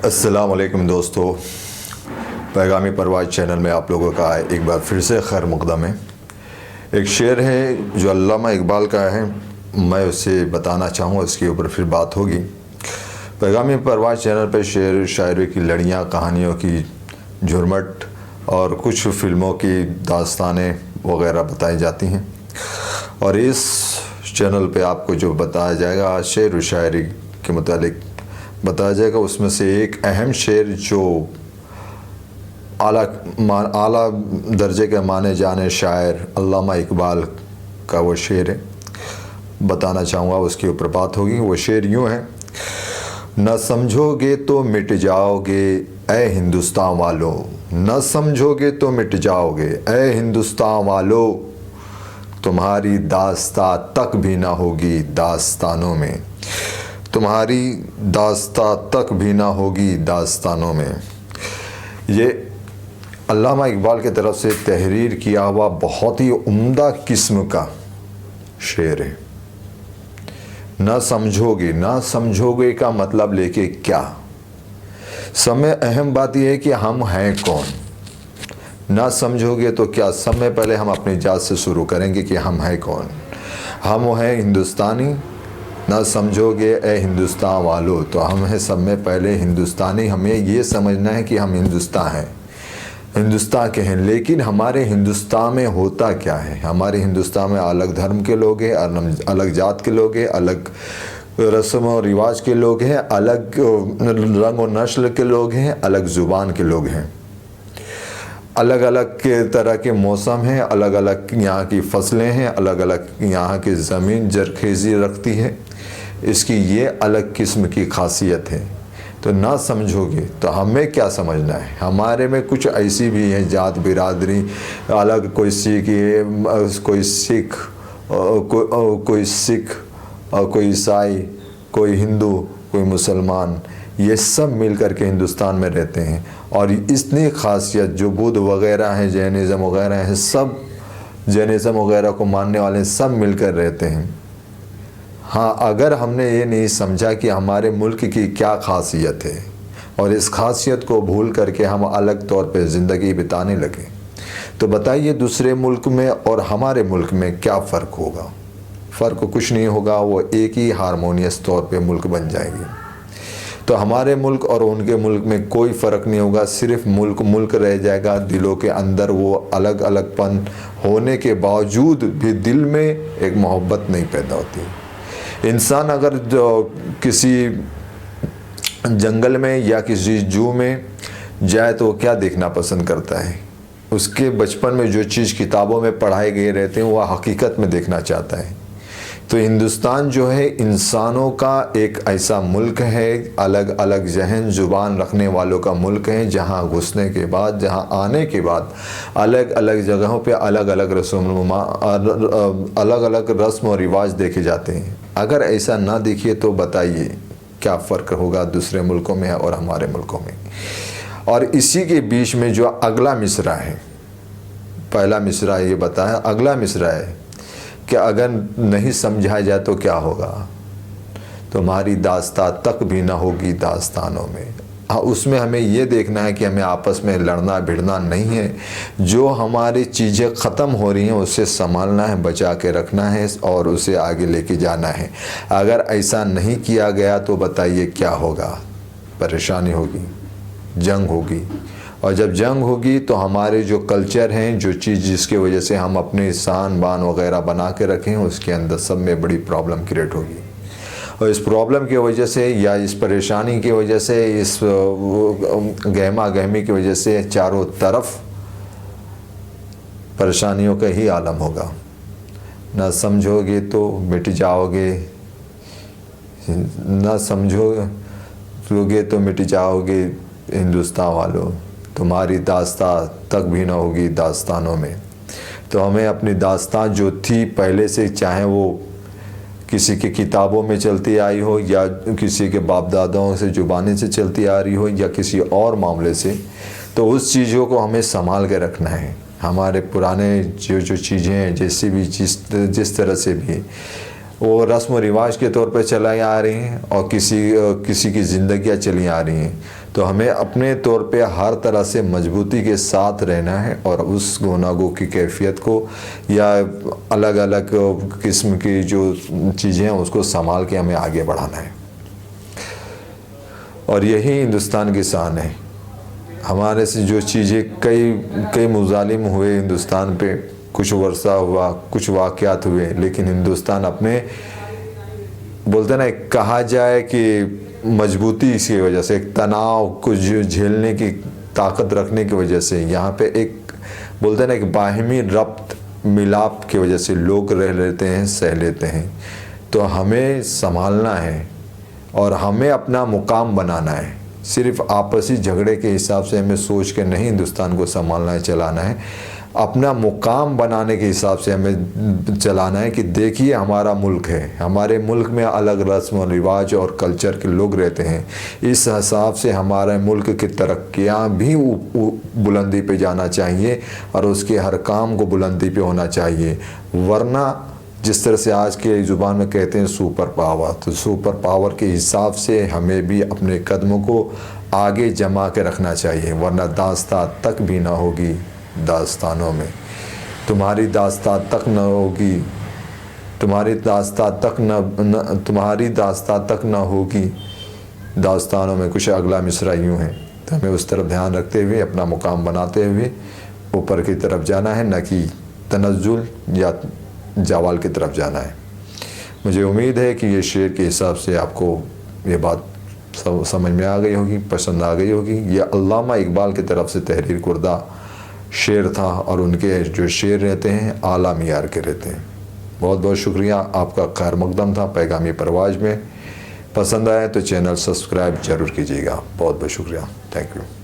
अस्सलाम वालेकुम दोस्तों, पैगामी परवाज़ चैनल में आप लोगों का एक बार फिर से खैर मुक़दम है। एक शेर है जो अल्लामा इकबाल का है, मैं उसे बताना चाहूँगा, उसके ऊपर फिर बात होगी। पैगामी परवाज़ चैनल पर शेर शायरी की लड़ियाँ, कहानियों की झुरमट और कुछ फिल्मों की दास्तानें वग़ैरह बताई जाती हैं, और इस चैनल पे आपको जो बताया जाएगा शेर व शायरी के मुतालिक बताया जाएगा। उसमें से एक अहम शेर जो आला दर्जे के माने जाने शायर अल्लामा इकबाल का वो शेर है, बताना चाहूँगा, उसके ऊपर बात होगी। वो शेर यूँ है: न समझोगे तो मिट जाओगे ऐ हिंदुस्तान वालों, न समझोगे तो मिट जाओगे ऐ हिंदुस्तान वालों, तुम्हारी दास्तां तक भी ना होगी दास्तानों में, तुम्हारी दास्तां तक भी ना होगी दास्तानों में। ये अल्लामा इकबाल की तरफ से तहरीर किया हुआ बहुत ही उम्दा किस्म का शेर है। ना समझोगे, ना समझोगे का मतलब लेके क्या, सब में अहम बात यह है कि हम हैं कौन। ना समझोगे तो क्या, सब में पहले हम अपनी जात से शुरू करेंगे कि हम हैं कौन। हम हैं हिंदुस्तानी। ना समझोगे ए हिंदुस्तान वालों, तो हम हैं सब में पहले हिंदुस्तानी। हमें ये समझना है कि हम हिंदुस्तान हैं, हिंदुस्तान के हैं। लेकिन हमारे हिंदुस्तान में होता क्या है? हमारे हिंदुस्तान में अलग धर्म के लोग हैं, अलग जात के लोग हैं, अलग रस्म और रिवाज के लोग हैं, अलग रंग और नस्ल के लोग हैं, अलग ज़ुबान के लोग हैं, अलग अलग के तरह के मौसम हैं, अलग अलग यहाँ की फसलें हैं, अलग अलग यहाँ की ज़मीन जरखेज़ी रखती है। इसकी ये अलग किस्म की खासियत है। तो ना समझोगे तो हमें क्या समझना है? हमारे में कुछ ऐसी भी हैं जात बिरादरी अलग, कोई सिख है, कोई सिख, कोई सिख, कोई ईसाई, कोई हिंदू, कोई मुसलमान, ये सब मिल कर के हिंदुस्तान में रहते हैं। और इतनी खासियत जो बुद्ध वगैरह हैं, जैनिज़्म वगैरह हैं, सब जैनिज़्म वगैरह को मानने वाले सब मिलकर रहते हैं। हाँ, अगर हमने ये नहीं समझा कि हमारे मुल्क की क्या खासियत है और इस खासियत को भूल करके हम अलग तौर पे ज़िंदगी बिताने लगे, तो बताइए दूसरे मुल्क में और हमारे मुल्क में क्या फ़र्क होगा? फ़र्क कुछ नहीं होगा, वो एक ही हारमोनियस तौर पे मुल्क बन जाएगी। तो हमारे मुल्क और उनके मुल्क में कोई फ़र्क नहीं होगा, सिर्फ मुल्क मुल्क रह जाएगा। दिलों के अंदर वो अलग अलगपन होने के बावजूद भी दिल में एक मोहब्बत नहीं पैदा होती। इंसान अगर जो किसी जंगल में या किसी जू में जाए तो वो क्या देखना पसंद करता है? उसके बचपन में जो चीज़ किताबों में पढ़ाए गए रहते हैं वह हकीकत में देखना चाहता है। तो हिंदुस्तान जो है इंसानों का एक ऐसा मुल्क है, अलग अलग जहन ज़ुबान रखने वालों का मुल्क है, जहाँ घुसने के बाद, जहाँ आने के बाद अलग अलग जगहों पे अलग अलग रस्म और रिवाज देखे जाते हैं। अगर ऐसा ना देखिए तो बताइए क्या फ़र्क होगा दूसरे मुल्कों में और हमारे मुल्कों में? और इसी के बीच में जो अगला मिसरा है, पहला मिसरा ये बताया, अगला मिसरा है कि अगर नहीं समझा जाए तो क्या होगा? तुम्हारी दास्तां तक भी ना होगी दास्तानों में। हाँ, उसमें हमें ये देखना है कि हमें आपस में लड़ना भिड़ना नहीं है। जो हमारी चीज़ें ख़त्म हो रही हैं उसे संभालना है, बचा के रखना है और उसे आगे लेके जाना है। अगर ऐसा नहीं किया गया तो बताइए क्या होगा? परेशानी होगी, जंग होगी, और जब जंग होगी तो हमारे जो कल्चर हैं, जो चीज़ जिसके वजह से हम अपने शान बान वगैरह बना के रखें, उसके अंदर सब में बड़ी प्रॉब्लम क्रिएट होगी। और इस प्रॉब्लम की वजह से या इस परेशानी की वजह से, इस गहमा गहमी की वजह से चारों तरफ परेशानियों का ही आलम होगा। ना समझोगे तो मिट जाओगे, ना समझोगे तो मिट जाओगे हिंदुस्तान वालों, तुम्हारी दास्तां तक भी ना होगी दास्तानों में। तो हमें अपनी दास्तां जो थी पहले से, चाहे वो किसी की किताबों में चलती आई हो या किसी के बाप दादाओं से ज़ुबानी से चलती आ रही हो या किसी और मामले से, तो उस चीज़ों को हमें संभाल के रखना है। हमारे पुराने जो चीज़ें हैं, जैसी भी जिस तरह से भी वो रस्म व रिवाज के तौर पे चलाई आ रही हैं और किसी की ज़िंदगियाँ चली आ रही हैं। तो हमें अपने तौर पे हर तरह से मजबूती के साथ रहना है और उस गुनागो की कैफियत को या अलग अलग किस्म की जो चीज़ें हैं उसको संभाल के हमें आगे बढ़ाना है। और यही हिंदुस्तान की शान है। हमारे से जो चीज़ें कई मुजालिम हुए हिंदुस्तान पे, कुछ वर्षा हुआ, कुछ वाक़यात हुए, लेकिन हिंदुस्तान अपने बोलते ना, कहा जाए कि मजबूती इसकी वजह से, एक तनाव कुछ झेलने की ताकत रखने की वजह से, यहाँ पे एक बोलते ना एक बाहिमी रब्त मिलाप की वजह से लोग रह लेते हैं, सह लेते हैं। तो हमें संभालना है और हमें अपना मुकाम बनाना है। सिर्फ आपसी झगड़े के हिसाब से हमें सोच के नहीं हिंदुस्तान को संभालना है, चलाना है। अपना मुकाम बनाने के हिसाब से हमें चलाना है कि देखिए हमारा मुल्क है, हमारे मुल्क में अलग रस्म और रिवाज और कल्चर के लोग रहते हैं। इस हिसाब से हमारे मुल्क की तरक्कियाँ भी बुलंदी पे जाना चाहिए और उसके हर काम को बुलंदी पे होना चाहिए। वरना जिस तरह से आज के ज़ुबान में कहते हैं सुपर पावर, तो सुपर पावर के हिसाब से हमें भी अपने कदमों को आगे जमा के रखना चाहिए, वरना दास्तां तक भी ना होगी दास्तानों में। तुम्हारी दास्तां तक न होगी, तुम्हारी दास्तां तक न होगी दास्तानों में। कुछ अगला मिसरा यूँ है। तो हमें उस तरफ ध्यान रखते हुए अपना मुकाम बनाते हुए ऊपर की तरफ जाना है, न कि तनज़्ज़ुल या जावाल की तरफ जाना है। मुझे उम्मीद है कि ये शेर के हिसाब से आपको ये बात समझ में आ गई होगी, पसंद आ गई होगी। ये अल्लामा इकबाल की तरफ से तहरीर कुर्दा शेर था और उनके जो शेर रहते हैं आला मियार के रहते हैं। बहुत बहुत शुक्रिया, आपका खैर मकदम था पैगामी परवाज में। पसंद आए तो चैनल सब्सक्राइब ज़रूर कीजिएगा। बहुत बहुत शुक्रिया, थैंक यू।